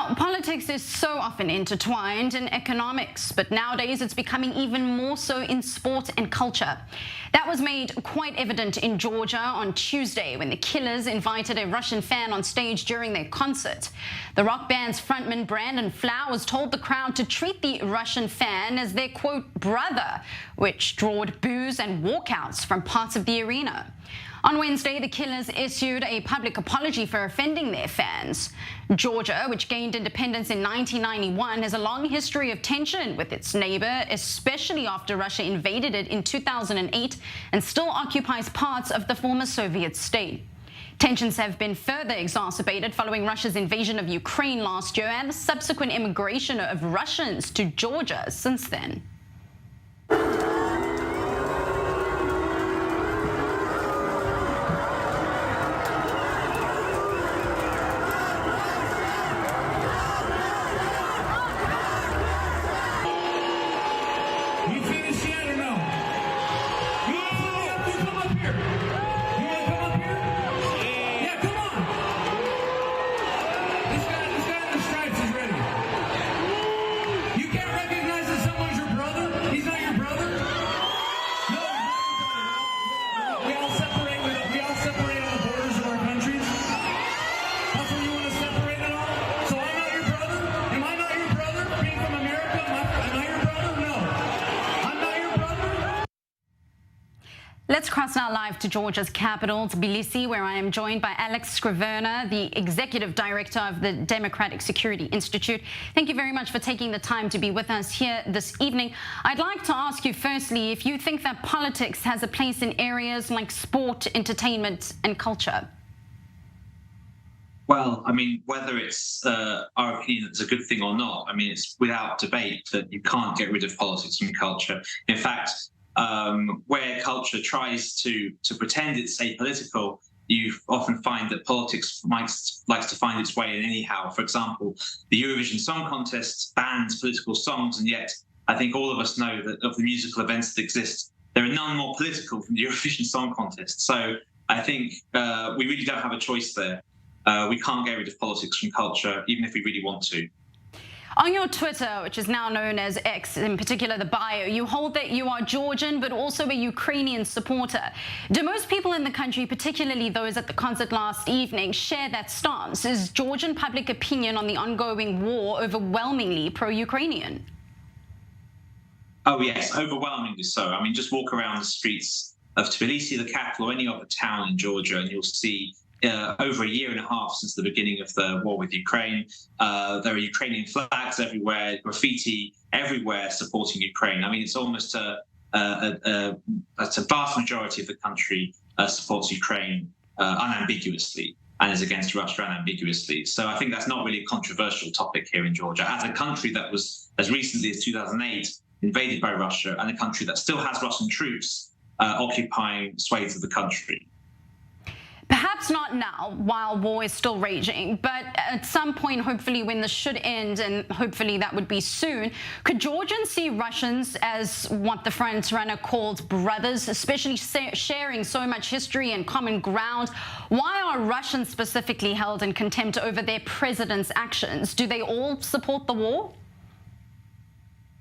Now, politics is so often intertwined in economics, but nowadays it's becoming even more so in sport and culture. That was made quite evident in Georgia on Tuesday when the Killers invited a Russian fan on stage during their concert. The rock band's frontman Brandon Flowers told the crowd to treat the Russian fan as their, quote, brother, which drawed boos and walkouts from parts of the arena. On Wednesday, the Killers issued a public apology for offending their fans. Georgia, which gained independence in 1991, has a long history of tension with its neighbor, especially after Russia invaded it in 2008 and still occupies parts of the former Soviet state. Tensions have been further exacerbated following Russia's invasion of Ukraine last year and the subsequent immigration of Russians to Georgia since then. You finished yet or no? You want to come up here? You want to come up here? Yeah, come on. This guy in the stripes is ready. You can't recognize that someone's your brother? He's not your brother? No, we all separate on the borders of our countries. That's where you want to separate it all? So I'm not your brother? Am I not your brother? Being from America, am I your brother? No. Let's cross now live to Georgia's capital, Tbilisi, where I am joined by Alex Scrivener, the Executive Director of the Democratic Security Institute. Thank you very much for taking the time to be with us here this evening. I'd like to ask you firstly if you think that politics has a place in areas like sport, entertainment and culture. Well, I mean, whether it's our opinion that's a good thing or not, I mean, it's without debate that you can't get rid of politics from culture. In fact, where culture tries to pretend it's apolitical, you often find that politics likes to find its way in anyhow. For example, the Eurovision Song Contest bans political songs, and yet I think all of us know that of the musical events that exist, there are none more political than the Eurovision Song Contest. So I think we really don't have a choice there. We can't get rid of politics from culture, even if we really want to. On your Twitter, which is now known as X, in particular the bio, you hold that you are Georgian but also a Ukrainian supporter. Do most people in the country, particularly those at the concert last evening, share that stance? Is Georgian public opinion on the ongoing war overwhelmingly pro-Ukrainian? Oh yes, overwhelmingly so. I mean, just walk around the streets of Tbilisi, the capital, or any other town in Georgia, and you'll see over a year and a half since the beginning of the war with Ukraine, there are Ukrainian flags everywhere, graffiti everywhere supporting Ukraine. I mean, it's almost a vast majority of the country supports Ukraine unambiguously and is against Russia unambiguously. So I think that's not really a controversial topic here in Georgia. As a country that was, as recently as 2008, invaded by Russia, and a country that still has Russian troops occupying swathes of the country. Perhaps not now, while war is still raging, but at some point, hopefully, when this should end, and hopefully that would be soon, could Georgians see Russians as what the front runner called brothers, especially sharing so much history and common ground? Why are Russians specifically held in contempt over their president's actions? Do they all support the war?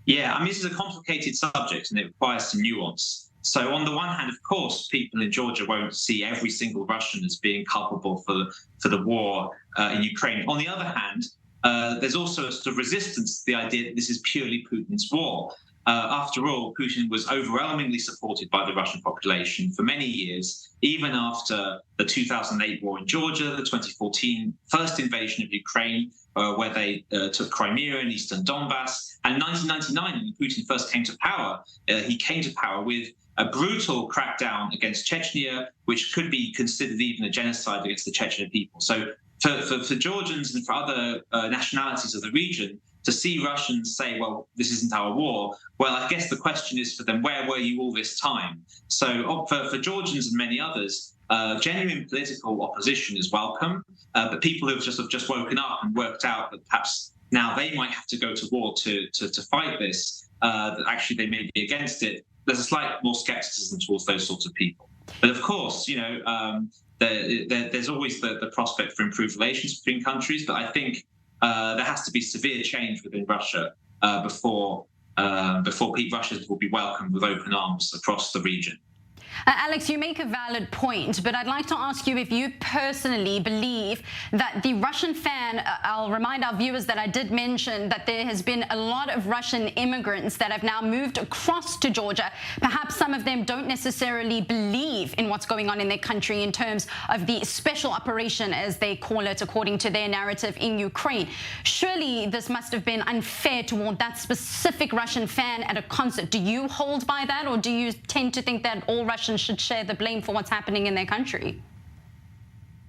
Yeah, I mean, this is a complicated subject and it requires some nuance. So on the one hand, of course, people in Georgia won't see every single Russian as being culpable for the war in Ukraine. On the other hand, there's also a sort of resistance to the idea that this is purely Putin's war. After all, Putin was overwhelmingly supported by the Russian population for many years, even after the 2008 war in Georgia, the 2014 first invasion of Ukraine, where they took Crimea and eastern Donbass. And 1999, when Putin first came to power, he came to power with a brutal crackdown against Chechnya, which could be considered even a genocide against the Chechen people. So for Georgians and for other nationalities of the region, to see Russians say, well, this isn't our war, well, I guess the question is for them, where were you all this time? So for Georgians and many others, genuine political opposition is welcome, but people who have just woken up and worked out that perhaps now they might have to go to war to fight this, that actually they may be against it, there's a slight more skepticism towards those sorts of people. But of course, you know, there's always the prospect for improved relations between countries. But I think there has to be severe change within Russia before Russians will be welcomed with open arms across the region. Alex, you make a valid point, but I'd like to ask you if you personally believe that the Russian fan, I'll remind our viewers that I did mention that there has been a lot of Russian immigrants that have now moved across to Georgia. Perhaps some of them don't necessarily believe in what's going on in their country in terms of the special operation, as they call it, according to their narrative in Ukraine. Surely this must have been unfair toward that specific Russian fan at a concert. Do you hold by that, or do you tend to think that all Russians should share the blame for what's happening in their country?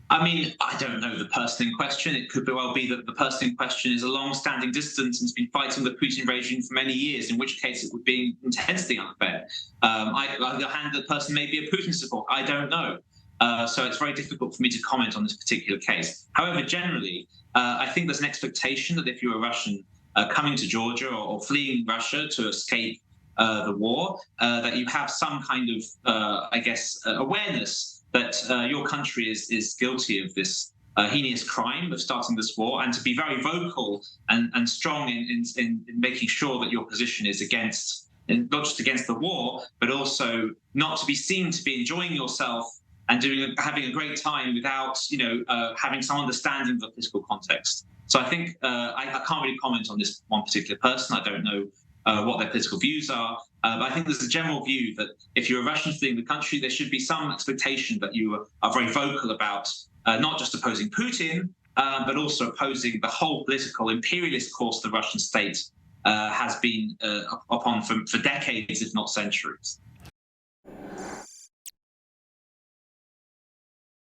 I mean, I don't know the person in question. It could well be that the person in question is a long-standing dissident and has been fighting the Putin regime for many years, in which case it would be intensely unfair. On the other hand, the person may be a Putin supporter. I don't know. So it's very difficult for me to comment on this particular case. However, generally, I think there's an expectation that if you're a Russian coming to Georgia or fleeing Russia to escape the war, that you have some kind of, awareness that your country is guilty of this heinous crime of starting this war, and to be very vocal and strong in making sure that your position is against, not just against the war, but also not to be seen to be enjoying yourself and having a great time without, having some understanding of the political context. So I think I can't really comment on this one particular person. I don't know what their political views are. But I think there's a general view that if you're a Russian fleeing the country, there should be some expectation that you are very vocal about not just opposing Putin, but also opposing the whole political imperialist course the Russian state has been upon for decades, if not centuries.